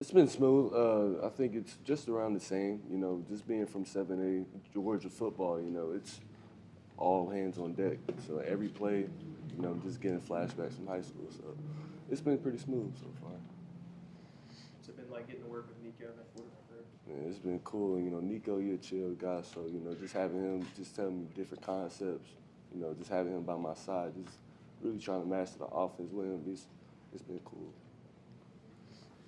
It's been smooth. I think it's just around the same. Just being from 7A Georgia football, it's all hands on deck. So every play, just getting flashbacks from high school. So it's been pretty smooth so far. What's it been like getting to work with Nico and that quarterback group? Yeah, it's been cool. Nico, he a chill guy. So, just having him just telling me different concepts, just having him by my side, just really trying to master the offense with him, it's been cool.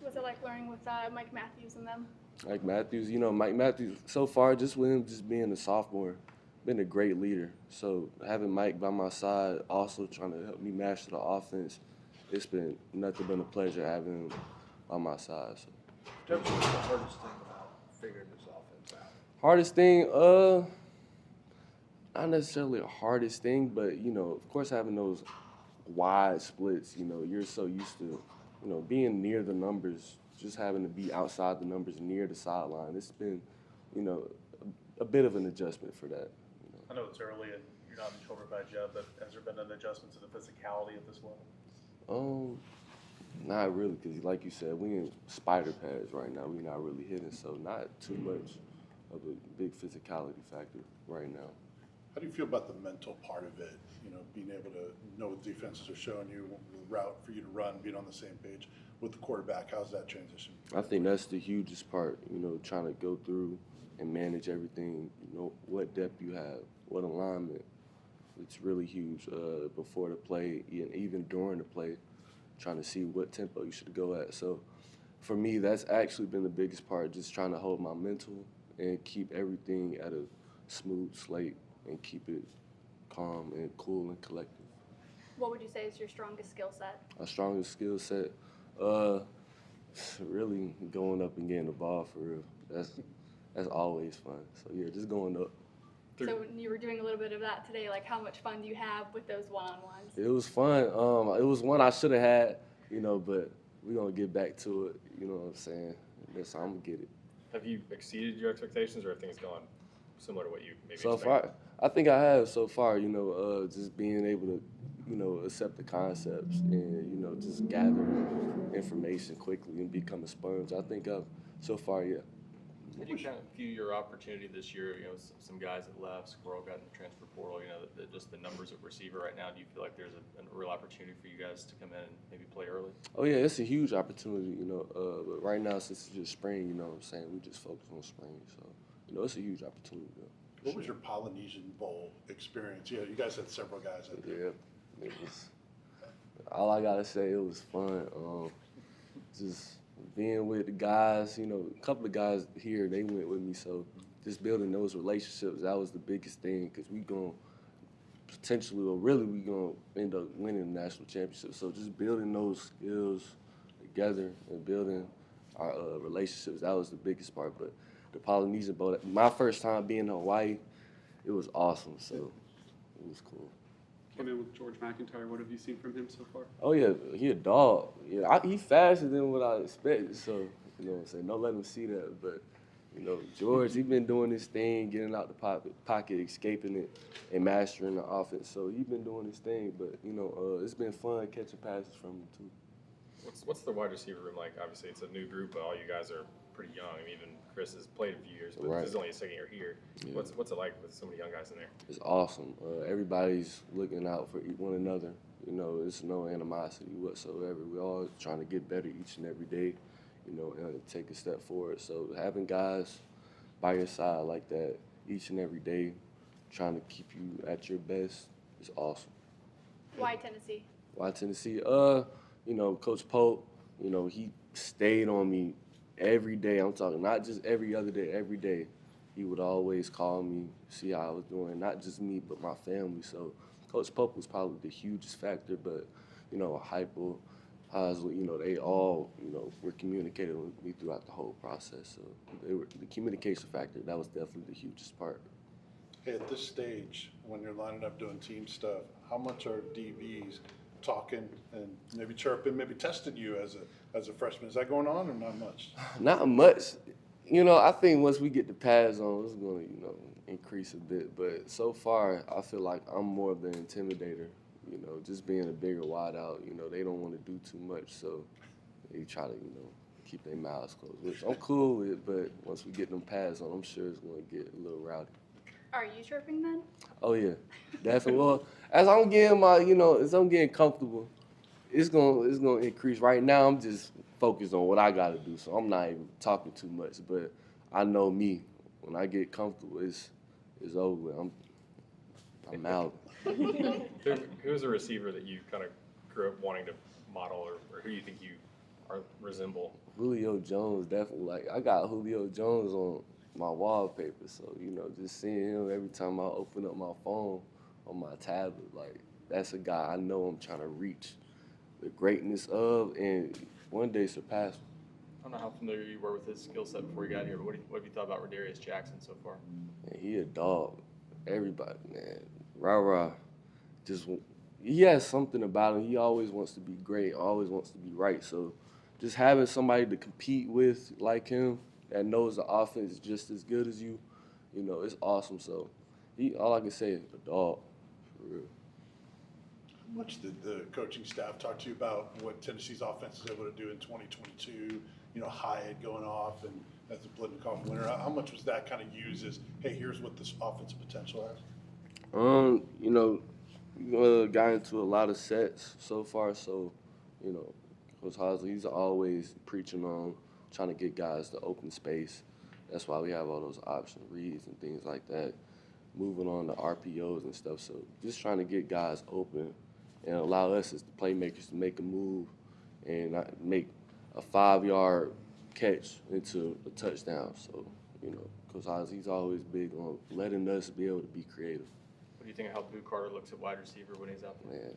What's it like learning with Mike Matthews and them? Mike Matthews, so far, just with him just being a sophomore, been a great leader. So having Mike by my side, also trying to help me master the offense, it's been nothing but a pleasure having him on my side. So. What's the hardest thing about figuring this offense out? Hardest thing, not necessarily the hardest thing, but of course having those wide splits, you're so used to, being near the numbers, just having to be outside the numbers near the sideline. It's been, a bit of an adjustment for that. I know it's early and you're not in shoulder pad yet, but has there been an adjustment to the physicality at this level? Not really, because like you said, we in spider pads right now. We're not really hitting, so not too much of a big physicality factor right now. How do you feel about the mental part of it? Being able to know what defenses are showing you, the route for you to run, being on the same page with the quarterback. How's that transition? I think that's the hugest part, trying to go through and manage everything, what depth you have, what alignment. It's really huge before the play and even during the play, trying to see what tempo you should go at. So for me, that's actually been the biggest part, just trying to hold my mental and keep everything at a smooth slate and keep it calm and cool and collective. What would you say is your strongest skill set? Our strongest skill set, really going up and getting the ball for real. That's always fun. So yeah, just going up. So you were doing a little bit of that today. Like, how much fun do you have with those one-on-ones? It was fun. It was one I should have had, but we're gonna get back to it. You know what I'm saying? That's how I'm gonna get it. Have you exceeded your expectations, or have things gone similar to what you maybe So expected? far, I think I have so far. Just being able to, accept the concepts and just gather information quickly and become a sponge. I think I've so far, yeah. How do you kind of view your opportunity this year? Some guys that left, Squirrel got in the transfer portal. Just the numbers at receiver right now. Do you feel like there's a real opportunity for you guys to come in and maybe play early? Oh yeah, it's a huge opportunity. But right now since it's just spring, you know what I'm saying, we just focus on spring. So it's a huge opportunity. What was your Polynesian Bowl experience? You guys had several guys out there. Yeah, it was. All I gotta say, it was fun. Just being with the guys, a couple of guys here, they went with me, so just building those relationships, that was the biggest thing, because we going to potentially, or really, we going to end up winning the national championship. So just building those skills together and building our relationships, that was the biggest part. But the Polynesian Bowl, my first time being in Hawaii, it was awesome, so it was cool. Came in with George McIntyre. What have you seen from him so far? Oh yeah, he a dog. Yeah, he faster than what I expected. So you know what I'm saying. Don't let him see that. But George, he been doing his thing, getting out the pocket, escaping it, and mastering the offense. So he been doing his thing. But it's been fun catching passes from him too. What's the wide receiver room like? Obviously, it's a new group, but all you guys are pretty young. I mean, even Chris has played a few years, but Right. this is only his second year here. Yeah. What's it like with so many young guys in there? It's awesome. Everybody's looking out for one another. It's no animosity whatsoever. We're all trying to get better each and every day, and take a step forward. So having guys by your side like that each and every day, trying to keep you at your best, is awesome. Why Tennessee? Why Tennessee? Coach Pope, he stayed on me every day. I'm talking not just every other day, every day. He would always call me, see how I was doing, not just me, but my family. So Coach Pope was probably the hugest factor, but, Hypo, Hasley, they all, were communicating with me throughout the whole process. So the communication factor, that was definitely the hugest part. Hey, at this stage, when you're lining up doing team stuff, how much are DBs talking and maybe chirping, maybe testing you as a freshman? Is that going on or not much? Not much. I think once we get the pads on, it's going to, increase a bit. But so far, I feel like I'm more of the intimidator. Just being a bigger wideout. They don't want to do too much, so they try to, keep their mouths closed, which I'm cool with. But once we get them pads on, I'm sure it's going to get a little rowdy. Are you chirping then? Oh yeah, definitely. Well, as I'm getting as I'm getting comfortable, it's gonna increase. Right now, I'm just focused on what I gotta do, so I'm not even talking too much. But I know me. When I get comfortable, it's over with. I'm out. Who's a receiver that you kind of grew up wanting to model, or who you think you resemble? Julio Jones, definitely. Like, I got Julio Jones on my wallpaper, so just seeing him every time I open up my phone on my tablet, like, that's a guy I know I'm trying to reach the greatness of, and one day surpass him. I don't know how familiar you were with his skill set before you got here, but what have you thought about Rodarius Jackson so far? And he a dog. Everybody, man. Rah. He has something about him. He always wants to be great, always wants to be right. So just having somebody to compete with like him that knows the offense just as good as you, it's awesome. So all I can say is a dog, for real. How much did the coaching staff talk to you about what Tennessee's offense is able to do in 2022? Hyatt going off and as the Blitnikoff winner. How much was that kind of used as, hey, here's what this offensive potential has? Got into a lot of sets so far. So, Coach Hosley, he's always preaching on trying to get guys to open space. That's why we have all those option reads and things like that. Moving on to RPOs and stuff. So just trying to get guys open and allow us as the playmakers to make a move and not make a 5-yard catch into a touchdown. So, Coach Hosley, he's always big on letting us be able to be creative. What do you think of how Boo Carter looks at wide receiver when he's out there? Man,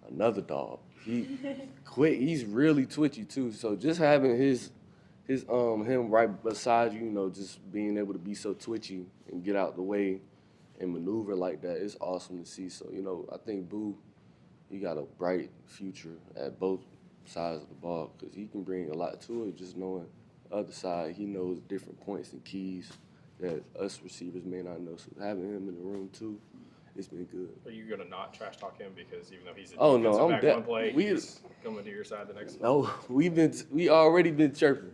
another dog. He quick. He's really twitchy too. So just having him right beside you, just being able to be so twitchy and get out the way and maneuver like that is awesome to see. So I think Boo, he got a bright future at both sides of the ball because he can bring a lot to it. Just knowing the other side, he knows different points and keys that us receivers may not know. So having him in the room too, it's been good. Are you going to not trash talk him because even though he's a Oh, defensive no, back one play, he's coming to your side the next? No, we already been chirping.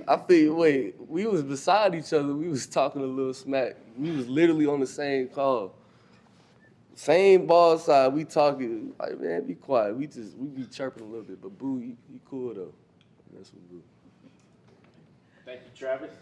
I feel we was beside each other. We was talking a little smack. We was literally on the same call, same ball side. We talking like, man, be quiet. We be chirping a little bit. But Boo, he cool though. That's what Boo. Thank you, Travis.